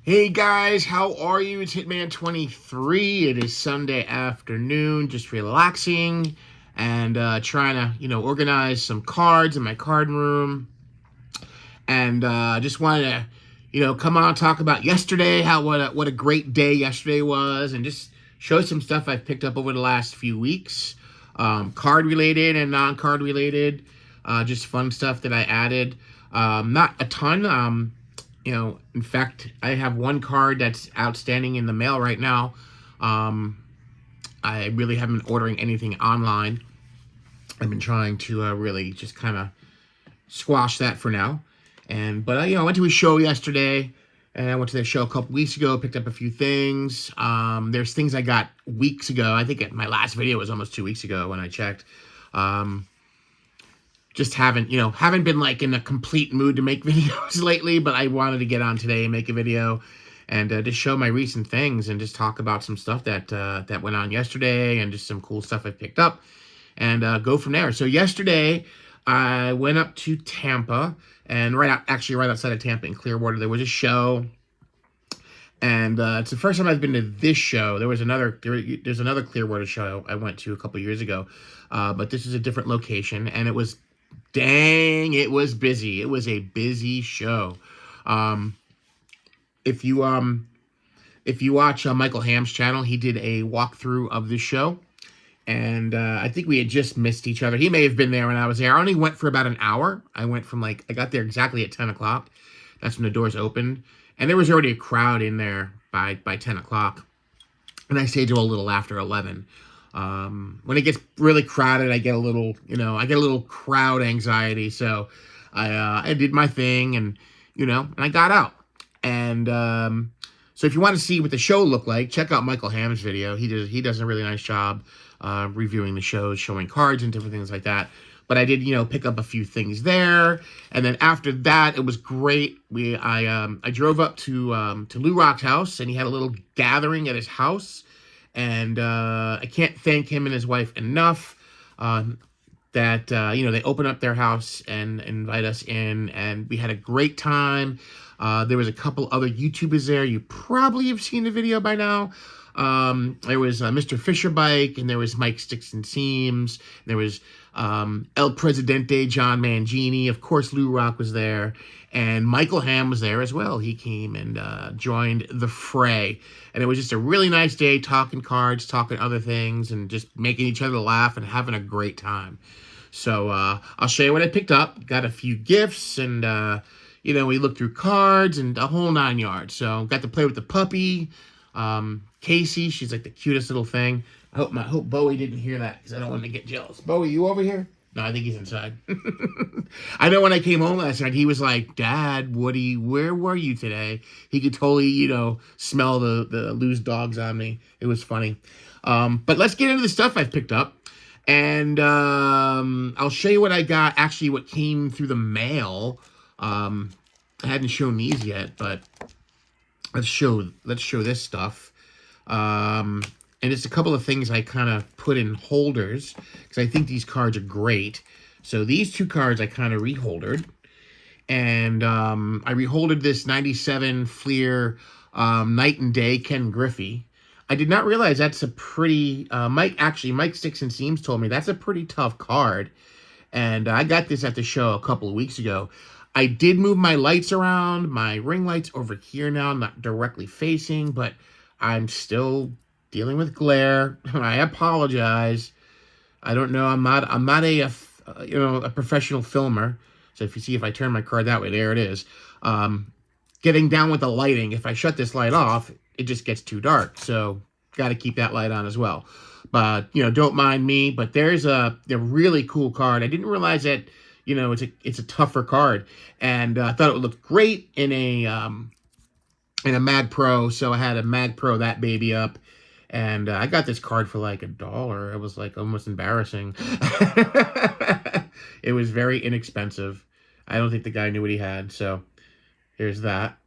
Hey guys, how are you? It's Hitman23. It is Sunday afternoon, just relaxing and trying to, organize some cards in my card room. And just wanted to, come on and talk about yesterday, what a great day yesterday was, and just show some stuff I've picked up over the last few weeks, card related and non-card related, just fun stuff that I added. Not a ton. In fact, I have one card that's outstanding in the mail right now. I really haven't been ordering anything online. I've been trying to really just kind of squash that for now. But I went to a show yesterday, and I went to the show a couple weeks ago. Picked up a few things. There's things I got weeks ago. I think my last video was almost 2 weeks ago when I checked. Just haven't been like in a complete mood to make videos lately, but I wanted to get on today and make a video and just show my recent things and just talk about some stuff that went on yesterday and just some cool stuff I picked up and go from there. So yesterday I went up to Tampa, and right outside of Tampa in Clearwater, there was a show. And it's the first time I've been to this show. There's another Clearwater show I went to a couple years ago, but this is a different location, and it was busy. It was a busy show. If you watch Michael Ham's channel, he did a walkthrough of the show, and I think we had just missed each other. He may have been there when I was there. I only went for about an hour. I got there exactly at 10 o'clock. That's when the doors opened, and there was already a crowd in there by 10 o'clock, and I stayed till a little after 11. When it gets really crowded, I get a little crowd anxiety. So I did my thing, and I got out. And so if you want to see what the show looked like, check out Michael Ham's video. He does a really nice job reviewing the shows, showing cards and different things like that. But I did, pick up a few things there. And then after that, it was great. I drove up to LouRok's house, and he had a little gathering at his house. And I can't thank him and his wife enough that, they open up their house and invite us in. And we had a great time. There was a couple other YouTubers there. You probably have seen the video by now. There was Mr. Fisher Bike, and there was Mike Sticks and Seams. There was El Presidente, John Mangini. Of course, LouRok was there. And Michael Ham was there as well. He came and joined the fray. And it was just a really nice day, talking cards, talking other things, and just making each other laugh and having a great time. So I'll show you what I picked up. Got a few gifts, and we looked through cards and a whole 9 yards. So got to play with the puppy, Casey. She's like the cutest little thing. I hope Bowie didn't hear that, because I don't want to get jealous. Bowie, you over here? No, I think he's inside. I know when I came home last night, he was like, "Dad, where were you today?" He could totally, smell the loose dogs on me. It was funny. But let's get into the stuff I've picked up. And I'll show you what I got, actually what came through the mail. I hadn't shown these yet, but let's show this stuff. And it's a couple of things I kind of put in holders, because I think these cards are great. So these two cards I kind of reholdered. And I reholdered this 97 Fleer Night and Day Ken Griffey. I did not realize that's a pretty... Mike Sticks and Seams told me that's a pretty tough card. And I got this at the show a couple of weeks ago. I did move my lights around. My ring light's over here now, not directly facing, but I'm still dealing with glare. I apologize. I don't know. I'm not a professional filmer. So if I turn my card that way, there it is. Getting down with the lighting. If I shut this light off, it just gets too dark. So got to keep that light on as well. But don't mind me. But there's a really cool card. I didn't realize that it's a tougher card, and I thought it would look great in a Mag Pro. So I had a Mag Pro that baby up. And I got this card for like $1. It was like almost embarrassing. It was very inexpensive. I don't think the guy knew what he had. So here's that.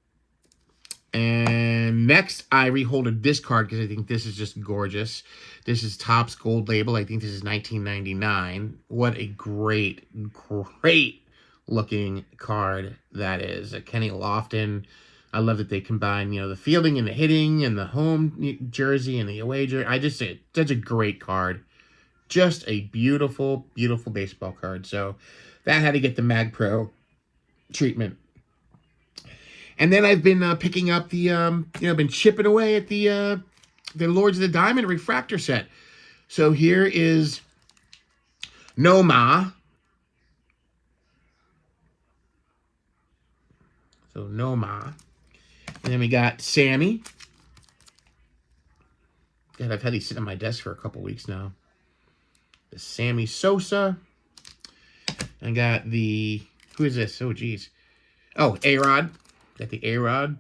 And next, I reholded this card because I think this is just gorgeous. This is Topps Gold Label. I think this is 1999. What a great, great looking card that is. A Kenny Lofton I love that they combine, the fielding and the hitting and the home jersey and the away jersey. I just say such a great card. Just a beautiful, beautiful baseball card. So that had to get the Mag Pro treatment. And then I've been picking up been chipping away at the Lords of the Diamond refractor set. So here is Noma. So Noma. And then we got Sammy. God, I've had these sit on my desk for a couple weeks now. The Sammy Sosa. I got the... Who is this? Oh, geez. Oh, A-Rod. Got the A-Rod.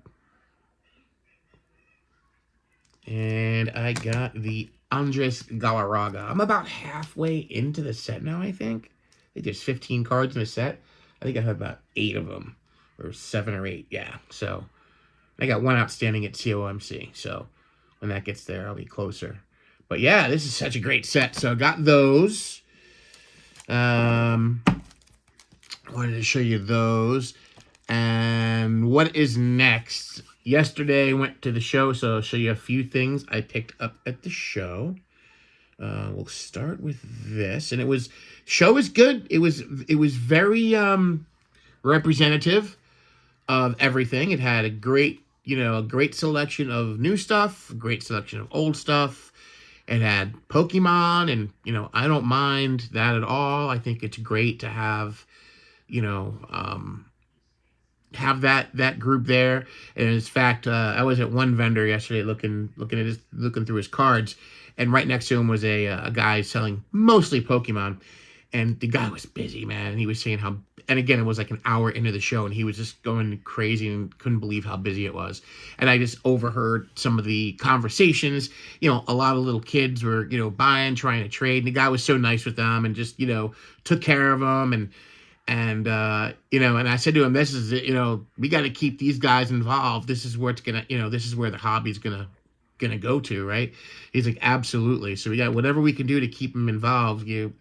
And I got the Andres Galarraga. I'm about halfway into the set now, I think. I think there's 15 cards in the set. I think I have about 8 of them. Or 7 or 8, yeah. So, I got one outstanding at COMC. So, when that gets there, I'll be closer. But yeah, this is such a great set. So, I got those. I wanted to show you those. And what is next? Yesterday, I went to the show, so I'll show you a few things I picked up at the show. We'll start with this, and show was good. It was very representative of everything. It had a great selection of new stuff, a great selection of old stuff. It had Pokemon, and I don't mind that at all. I think it's great to have have that group there. And in fact, I was at one vendor yesterday looking through his cards, and right next to him was a guy selling mostly Pokemon, and the guy was busy, man. And he was saying how, and again, it was like an hour into the show, and he was just going crazy and couldn't believe how busy it was. And I just overheard some of the conversations. A lot of little kids were buying, trying to trade, and the guy was so nice with them and just took care of them. And I said to him, this is we got to keep these guys involved. This is where it's gonna, this is where the hobby's gonna go to, right? He's like, absolutely. So we got whatever we can do to keep them involved. You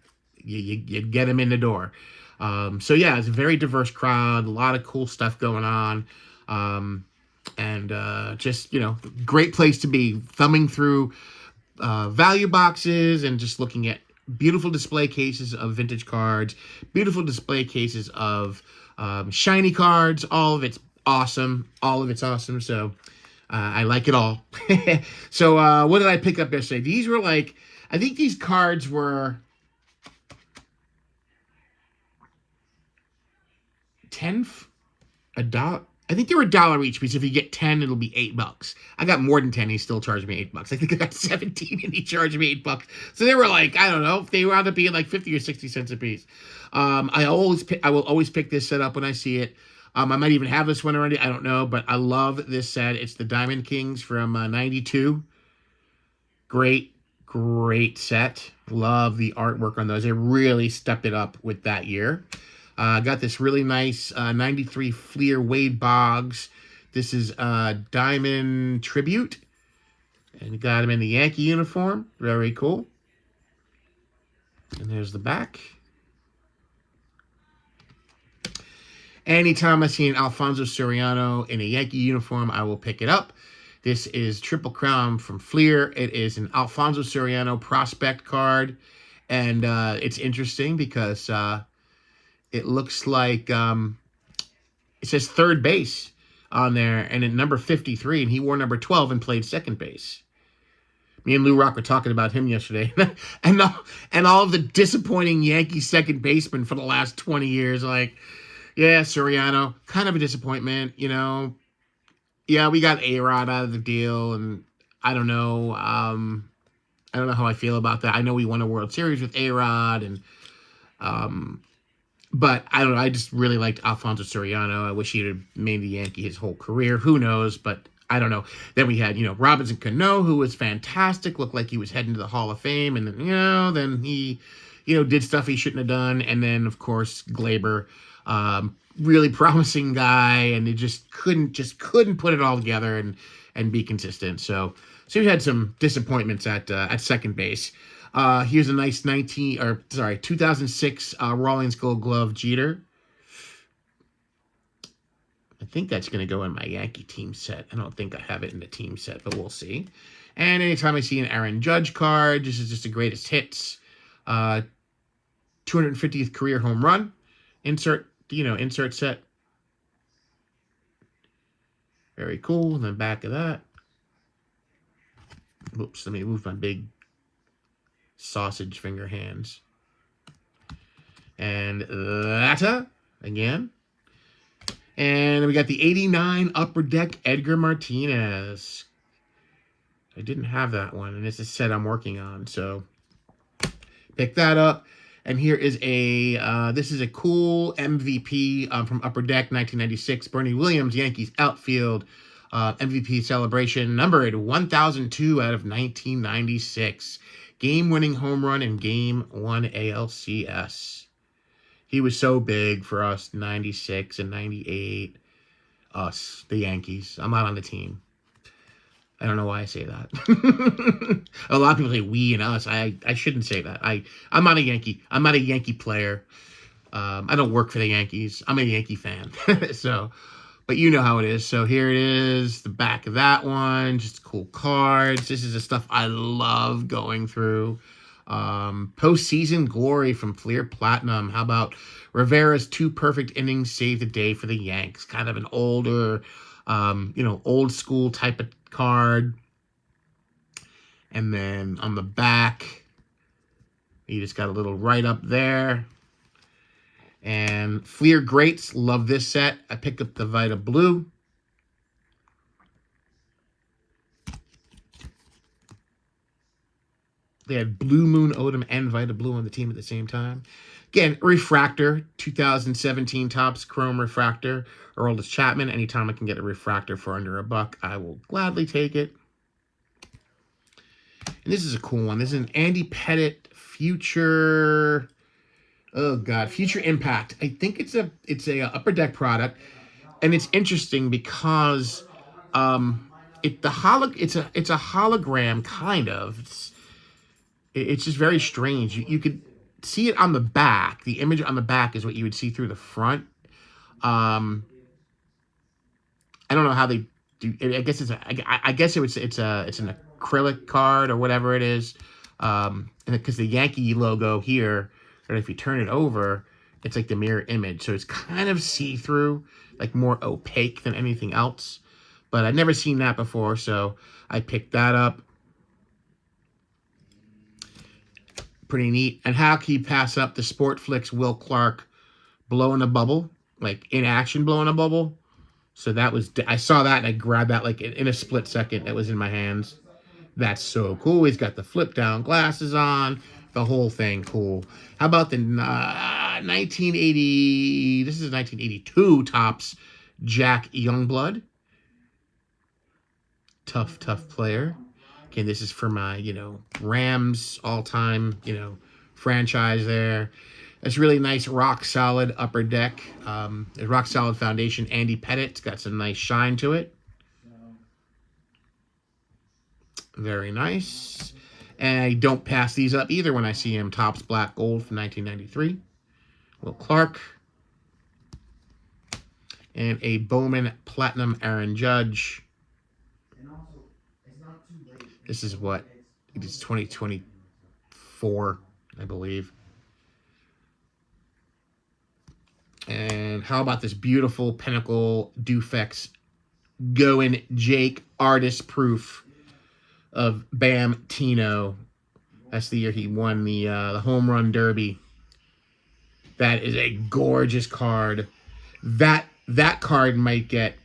get them in the door. So yeah, it's a very diverse crowd, a lot of cool stuff going on, and just great place to be, thumbing through value boxes and just looking at beautiful display cases of vintage cards, beautiful display cases of shiny cards. All of it's awesome. So I like it all. So what did I pick up yesterday? These were I think these cards were $10. I think they were $1 each, because if you get 10, it'll be $8. I got more than 10. He still charged me $8. I think I got 17 and he charged me $8. So they were I don't know, they wound up being 50 or 60 cents a piece. I will always pick this set up when I see it. I might even have this one already. I don't know, but I love this set. It's the Diamond Kings from 92. Great set. Love the artwork on those. They really stepped it up with that year. Got this really nice 93 Fleer Wade Boggs. This is Diamond Tribute. And got him in the Yankee uniform. Very cool. And there's the back. Anytime I see an Alfonso Soriano in a Yankee uniform, I will pick it up. This is Triple Crown from Fleer. It is an Alfonso Soriano prospect card. And it's interesting because it looks like it says third base on there, and at number 53, and he wore number 12 and played second base. Me and LouRok were talking about him yesterday, and all of the disappointing Yankee second baseman for the last 20 years. Yeah, Soriano, kind of a disappointment, Yeah, we got A-Rod out of the deal, and I don't know. I don't know how I feel about that. I know we won a World Series with A-Rod, and but I don't know. I just really liked Alfonso Soriano. I wish he'd have made the Yankee his whole career. Who knows? But I don't know. Then we had, Robinson Cano, who was fantastic. Looked like he was heading to the Hall of Fame. And then, then he, did stuff he shouldn't have done. And then, of course, Glaber, really promising guy. And they just couldn't put it all together and be consistent. So we had some disappointments at second base. Here's a nice 2006 Rawlings Gold Glove Jeter. I think that's going to go in my Yankee team set. I don't think I have it in the team set, but we'll see. And anytime I see an Aaron Judge card, this is just the greatest hits. 250th career home run. Insert set. Very cool. And then back of that. Oops, let me move my big sausage finger hands. And that again. And we got the 89 Upper Deck Edgar Martinez. I didn't have that one, and it's a set I'm working on, so pick that up. And here is this is a cool MVP from Upper Deck 1996. Bernie Williams, Yankees outfield MVP celebration, numbered 1002 out of 1996. Game-winning home run in Game 1 ALCS. He was so big for us, 96 and 98. Us, the Yankees. I'm not on the team. I don't know why I say that. A lot of people say we and us. I shouldn't say that. I'm not a Yankee. I'm not a Yankee player. I don't work for the Yankees. I'm a Yankee fan. So, but you know how it is. So here it is, the back of that one. Just cool cards. This is the stuff I love going through. Postseason glory from Fleer Platinum. How about Rivera's 2 perfect innings saved the day for the Yanks? Kind of an older, old school type of card. And then on the back, you just got a little write up there. And Fleer Greats, love this set. I picked up the Vita Blue. They had Blue Moon Odom and Vita Blue on the team at the same time. Again, Refractor, 2017 Topps Chrome Refractor. Aroldis Chapman. Anytime I can get a Refractor for under $1, I will gladly take it. And this is a cool one. This is an Andy Pettitte Future... Oh, God. Future Impact. I think it's a Upper Deck product. And it's interesting because it's a hologram, kind of. It's just very strange. You could see it on the back. The image on the back is what you would see through the front. I don't know how they do. I guess it's an acrylic card or whatever it is. And because the Yankee logo here, and if you turn it over, it's like the mirror image. So it's kind of see-through, like more opaque than anything else. But I've never seen that before, so I picked that up. Pretty neat. And how can you pass up the Sportflix Will Clark blowing a bubble? Like, in action blowing a bubble? So that was... I saw that and I grabbed that like in a split second. It was in my hands. That's so cool. He's got the flip-down glasses on. The whole thing cool. How about the 1980... This is 1982 Topps Jack Youngblood. Tough player. Okay, this is for my, Rams all-time, franchise there. That's really nice, rock-solid Upper Deck. Rock-solid foundation. Andy Pettitte. It's got some nice shine to it. Very nice. And I don't pass these up either when I see him. Topps Black Gold from 1993. Will Clark. And a Bowman Platinum Aaron Judge. This is what? It is 2024, I believe. And how about this beautiful Pinnacle Dufex Going Jake artist proof of Bam Tino. That's the year he won the home run derby. That is a gorgeous card. That card might get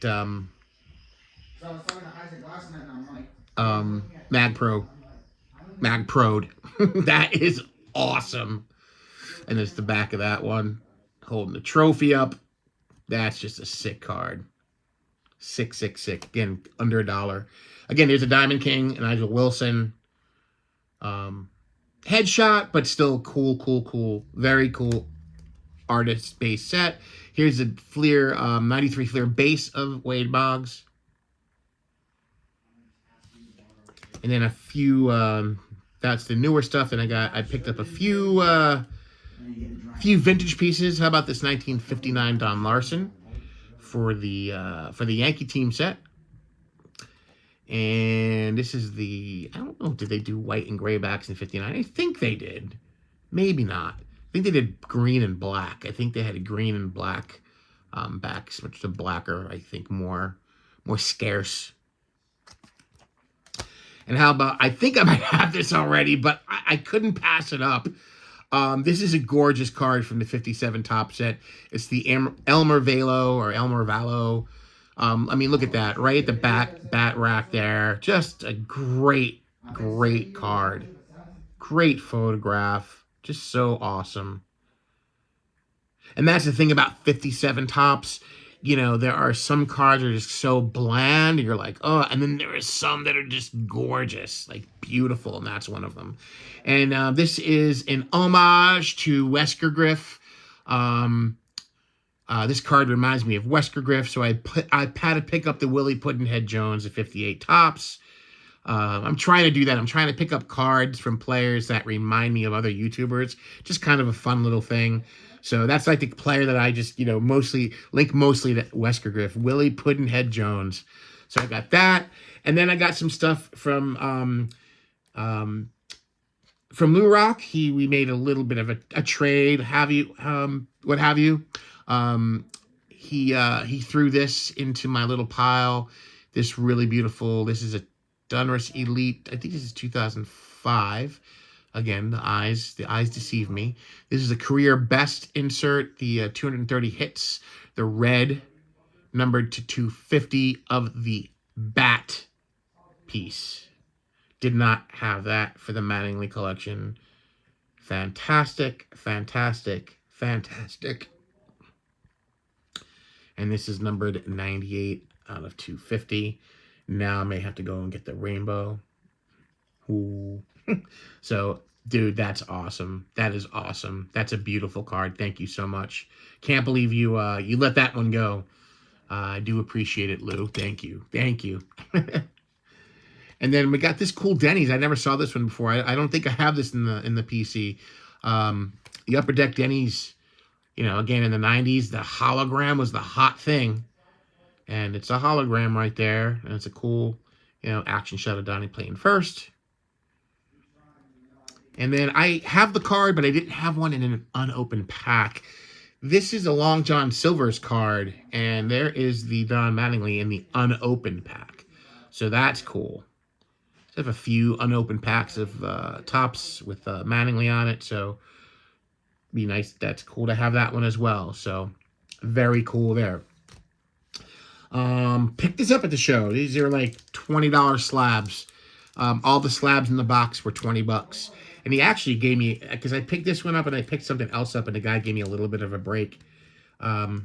Mag Pro'd. That is awesome. And it's the back of that one. Holding the trophy up. That's just a sick card. Sick. Again, under $1. Again, there's a Diamond King, and Nigel Wilson. Headshot, but still cool. Very cool artist-based set. Here's a Fleer, 93 Fleer base of Wade Boggs. And then a few, that's the newer stuff. And I picked up a few vintage pieces. How about this 1959 Don Larson? for the Yankee team set. And this is I don't know, did they do white and gray backs in 59? I think they did. Maybe not. I think they did green and black. I think they had a green and black backs, which the blacker, I think, more scarce. And how about, I think I might have this already, but I couldn't pass it up. This is a gorgeous card from the 57 top set. It's the Elmer Valo. I mean, look at that, right at the bat rack there. Just a great card. Great photograph. Just so awesome. And that's the thing about 57 tops. You know, there are some cards that are just so bland. You're like, oh, and then there are some that are just gorgeous, like beautiful, and that's one of them. And this is an homage to Wesker Griff. This card reminds me of Wesker Griff, so I had to pick up the Willie Puddinhead Jones at 58 tops. I'm trying to do that. I'm trying to pick up cards from players that remind me of other YouTubers. Just kind of a fun little thing. So that's like the player that I just, mostly to Wesker Griff, Willie Puddinhead Jones. So I got that. And then I got some stuff from LouRok. We made a little bit of a trade, what have you. He threw this into my little pile. This really beautiful, this is a Donruss Elite. I think this is 2005. Again, the eyes deceive me. This is a career best insert, the 230 hits, the red, numbered to 250 of the bat piece. Did not have that for the Mattingly collection. Fantastic. And this is numbered 98 out of 250. Now I may have to go and get the rainbow. Ooh. So, dude, that's awesome. That is awesome. That's a beautiful card. Thank you so much. Can't believe you let that one go. I do appreciate it, Lou. Thank you. And then we got this cool Denny's. I never saw this one before. I don't think I have this in the PC. The Upper Deck Denny's, again in the 90s, the hologram was the hot thing. And it's a hologram right there. And it's a cool, action shot of Donnie playing first. And then I have the card, but I didn't have one in an unopened pack. This is a Long John Silver's card, and there is the Don Mattingly in the unopened pack. So that's cool. I have a few unopened packs of tops with Mattingly on it, so be nice. That's cool to have that one as well. So very cool there. Picked this up at the show. These are like $20 slabs. All the slabs in the box were $20. And he actually gave me, because I picked this one up and I picked something else up, and the guy gave me a little bit of a break. I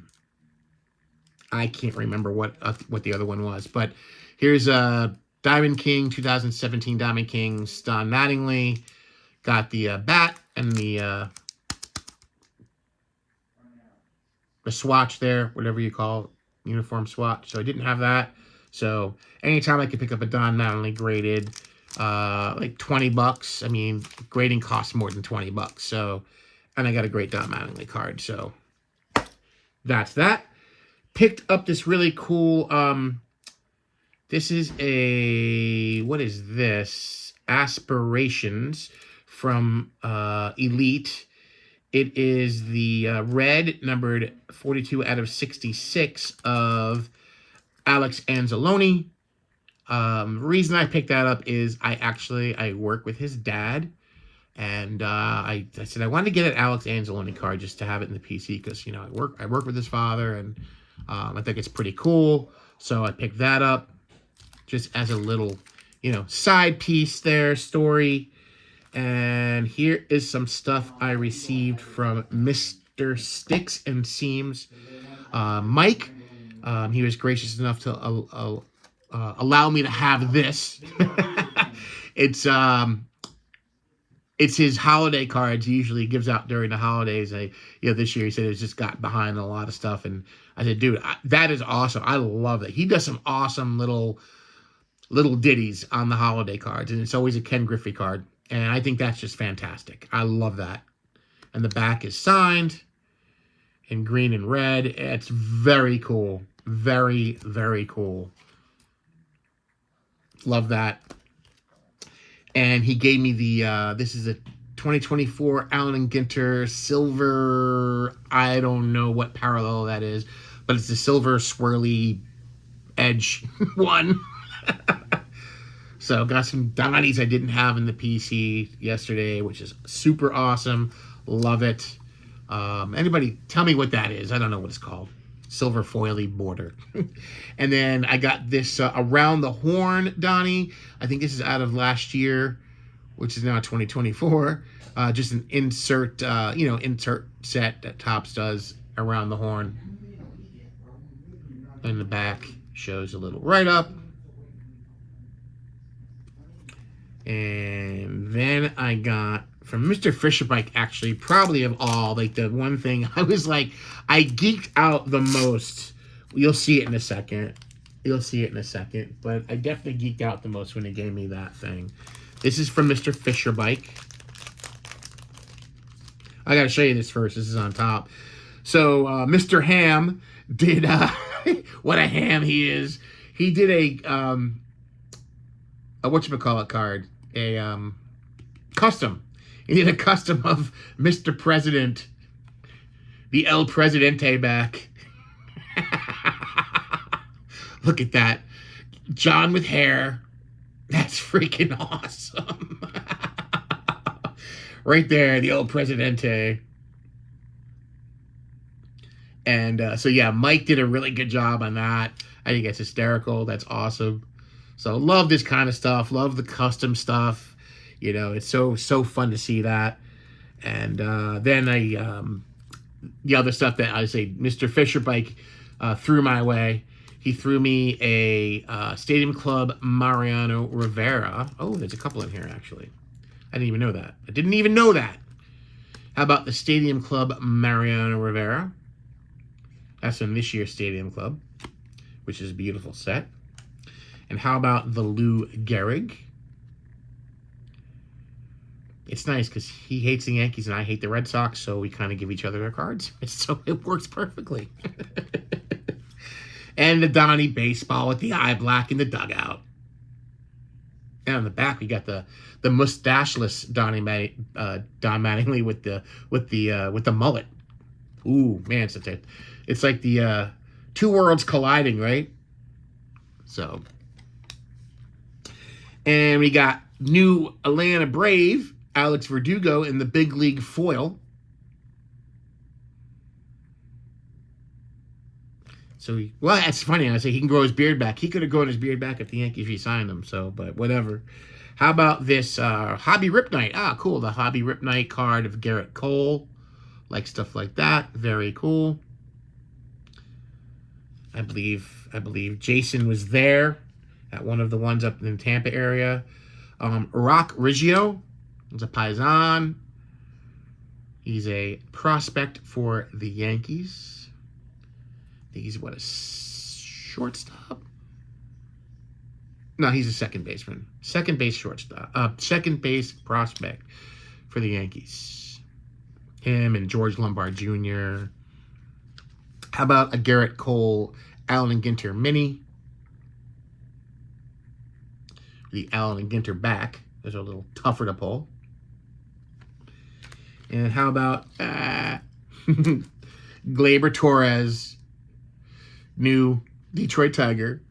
can't remember what the other one was, but here's Diamond King 2017 Diamond King Don Mattingly. Got the bat and the swatch there, whatever you call it, uniform swatch. So I didn't have that. So anytime I could pick up a Don Mattingly graded, like $20. I mean, grading costs more than $20. So, and I got a great Don Mattingly card. So that's that. Picked up this really cool, this is what is this? Aspirations from Elite. It is the red, numbered 42 out of 66 of Alex Anzalone. Reason I picked that up is I work with his dad, and I said I wanted to get an Alex Anzalone card just to have it in the PC because I work with his father, and I think it's pretty cool. So I picked that up just as a little side piece there, story. And here is some stuff I received from Mr. Sticks and Seams, Mike. He was gracious enough to allow me to have this. It's his holiday cards. He usually gives out during the holidays. This year he said he's just got behind a lot of stuff, and I said, dude, that is awesome. I love it. He does some awesome little ditties on the holiday cards, and it's always a Ken Griffey card, and I think that's just fantastic. I love that. And the back is signed in green and red. It's very cool. Very, very cool. Love that. And he gave me the, this is a 2024 Allen & Ginter silver, I don't know what parallel that is, but it's the silver swirly edge one. So got some Donnies I didn't have in the PC yesterday, which is super awesome. Love it. Anybody tell me what that is? I don't know what it's called. Silver foily border. And then I got this Around the Horn Donnie. I think this is out of last year, which is now 2024. Just an insert, insert set that Topps does around the horn. And the back shows a little write-up. And then I got from Mr. Fisher-Bike, actually, probably of all, like the one thing I was like, I geeked out the most. You'll see it in a second. You'll see it in a second. But I definitely geeked out the most when he gave me that thing. This is from Mr. Fisher-Bike. I got to show you this first. This is on top. So Mr. Ham did, what a ham he is. He did a whatchamacallit card. A custom. He did a custom of Mr. President, the El Presidente back. Look at that. John with hair. That's freaking awesome. Right there, the El Presidente. And so, yeah, Mike did a really good job on that. I think it's hysterical. That's awesome. So love this kind of stuff. Love the custom stuff. You know, it's so fun to see that. And then the other stuff that I say Mr. Fisher-Bike threw my way. He threw me a Stadium Club Mariano Rivera. Oh, there's a couple in here, actually. I didn't even know that. I didn't even know that. How about the Stadium Club Mariano Rivera? That's from this year's Stadium Club, which is a beautiful set. And how about the Lou Gehrig? It's nice because he hates the Yankees and I hate the Red Sox, so we kind of give each other our cards. So it works perfectly. And the Donnie baseball with the eye black in the dugout. And on the back, we got the mustacheless Don Mattingly with the mullet. Ooh, man, it's like the two worlds colliding, right? So, and we got new Atlanta Brave, Alex Verdugo in the big league foil. So, well, that's funny. I say he can grow his beard back. He could have grown his beard back if the Yankees re-signed him. So, but whatever. How about this Hobby Rip Night? Ah, cool. The Hobby Rip Night card of Garrett Cole. Like stuff like that. Very cool. I believe Jason was there at one of the ones up in the Tampa area. Rock Riggio is a Paisan. He's a prospect for the Yankees. He's what, a shortstop? No, he's a second baseman. Second base shortstop. Second base prospect for the Yankees. Him and George Lombard Jr. How about a Garrett Cole Allen & Ginter mini? The Allen & Ginter back. Those are a little tougher to pull. And how about Gleyber Torres, new Detroit Tiger,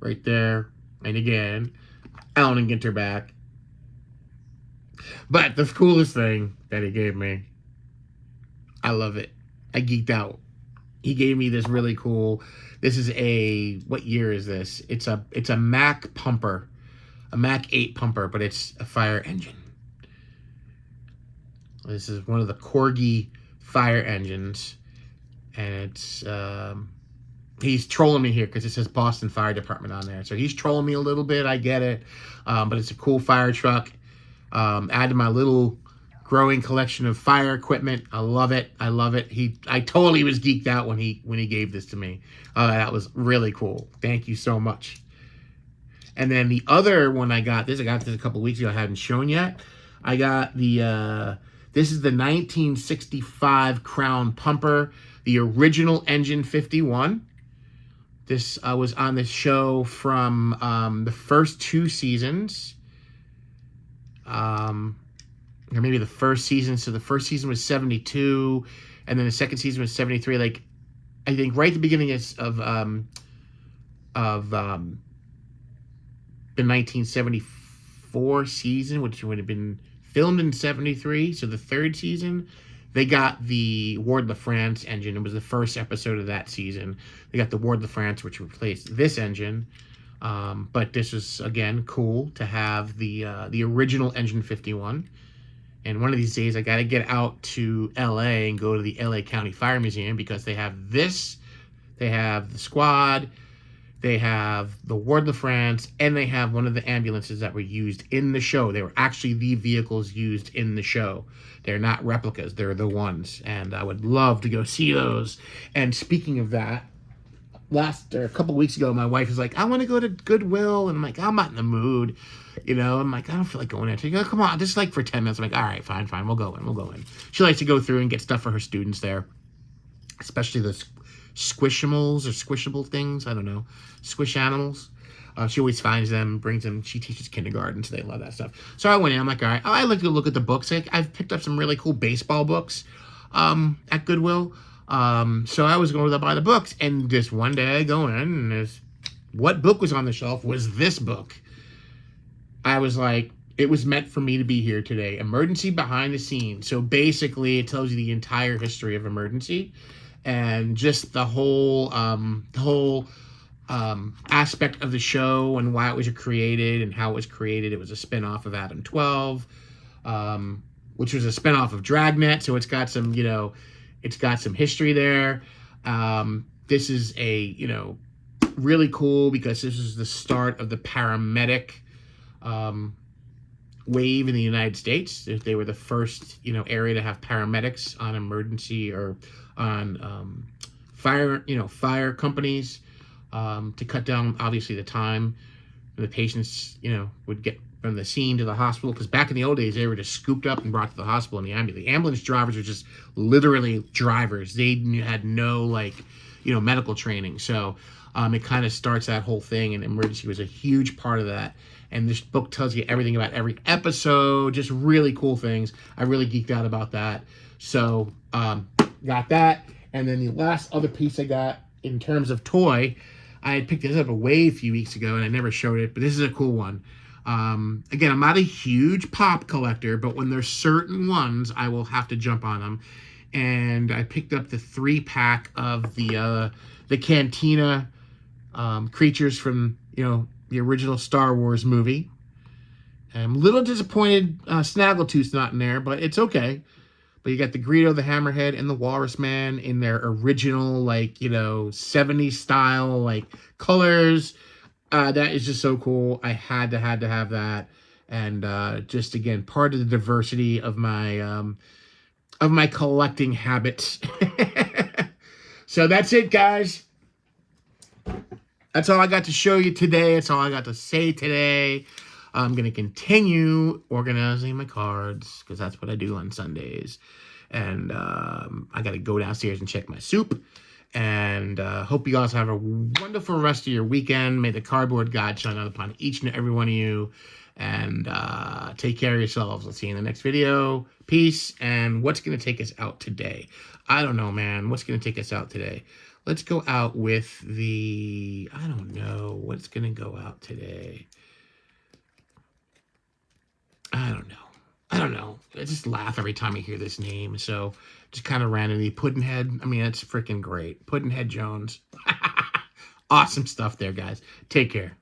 right there. And again, Allen & Ginter back. But the coolest thing that he gave me, I love it. I geeked out. He gave me this really cool, this is a, what year is this? It's a Mac pumper, a Mac 8 pumper, but it's a fire engine. This is one of the Corgi fire engines. And it's, he's trolling me here because it says Boston Fire Department on there. So he's trolling me a little bit. I get it. But it's a cool fire truck. Add to my little growing collection of fire equipment. I love it. I love it. I totally was geeked out when he gave this to me. That was really cool. Thank you so much. And then the other one I got this a couple of weeks ago. I hadn't shown yet. I got the, this is the 1965 Crown Pumper, the original Engine 51. This was on this show from the first 2 seasons. Or maybe the first season. So the first season was 72, and then the second season was 73. Like, I think right at the beginning of the 1974 season, which would have been filmed in 73. So the third season, they got the Ward LaFrance engine. It was the first episode of that season. They got the Ward LaFrance, which replaced this engine. But this was, again, cool to have the original Engine 51. And one of these days, I got to get out to L.A. and go to the L.A. County Fire Museum, because they have this, they have the squad, they have the Ward LaFrance, and they have one of the ambulances that were used in the show. They were actually the vehicles used in the show. They're not replicas. They're the ones. And I would love to go see those. And speaking of that, a couple of weeks ago, my wife was like, I want to go to Goodwill. And I'm like, I'm not in the mood. You know, I'm like, I don't feel like going there. She goes, come on, just like for 10 minutes. I'm like, all right, fine, we'll go in. She likes to go through and get stuff for her students there, especially the squishamals or squishable things. I don't know, squish animals. She always finds them, brings them. She teaches kindergarten, so they love that stuff. So I went in. I'm like, all right, I like to look at the books. I've picked up some really cool baseball books at Goodwill. So I was going to buy the books, and just one day I go in, and what book was on the shelf was this book. I was like, it was meant for me to be here today. Emergency Behind the Scenes. So basically, it tells you the entire history of Emergency, and just the whole aspect of the show and why it was created and how it was created. It was a spinoff of Adam 12, which was a spinoff of Dragnet. So it's got some, it's got some history there. This is really cool, because this is the start of the paramedic wave in the United States. They were the first, area to have paramedics on emergency or on fire companies, to cut down, obviously, the time the patients, would get from the scene to the hospital. Because back in the old days, they were just scooped up and brought to the hospital in the ambulance. The ambulance drivers were just literally drivers. They had no, medical training. So it kind of starts that whole thing, and emergency was a huge part of that. And this book tells you everything about every episode, just really cool things. I really geeked out about that. So got that. And then the last other piece I got in terms of toy, I had picked this up a few weeks ago, and I never showed it, but this is a cool one. Again, I'm not a huge pop collector, but when there's certain ones, I will have to jump on them. And I picked up the 3-pack of the Cantina creatures from, the original Star Wars movie. I'm a little disappointed Snaggletooth's not in there, but it's okay. But you got the Greedo, the Hammerhead, and the Walrus Man in their original, 70s style, colors. That is just so cool. I had to have that. And just, again, part of the diversity of my collecting habits. So that's it, guys. That's all I got to show you today. That's all I got to say today. I'm going to continue organizing my cards, because that's what I do on Sundays. And I got to go downstairs and check my soup. And hope you guys have a wonderful rest of your weekend. May the cardboard God shine out upon each and every one of you. And take care of yourselves. I'll see you in the next video. Peace. And what's going to take us out today? I don't know, man. What's going to take us out today? Let's go out with I don't know what's going to go out today. I don't know. I just laugh every time I hear this name. So just kind of randomly. Puddinhead. I mean, that's freaking great. Puddinhead Jones. Awesome stuff there, guys. Take care.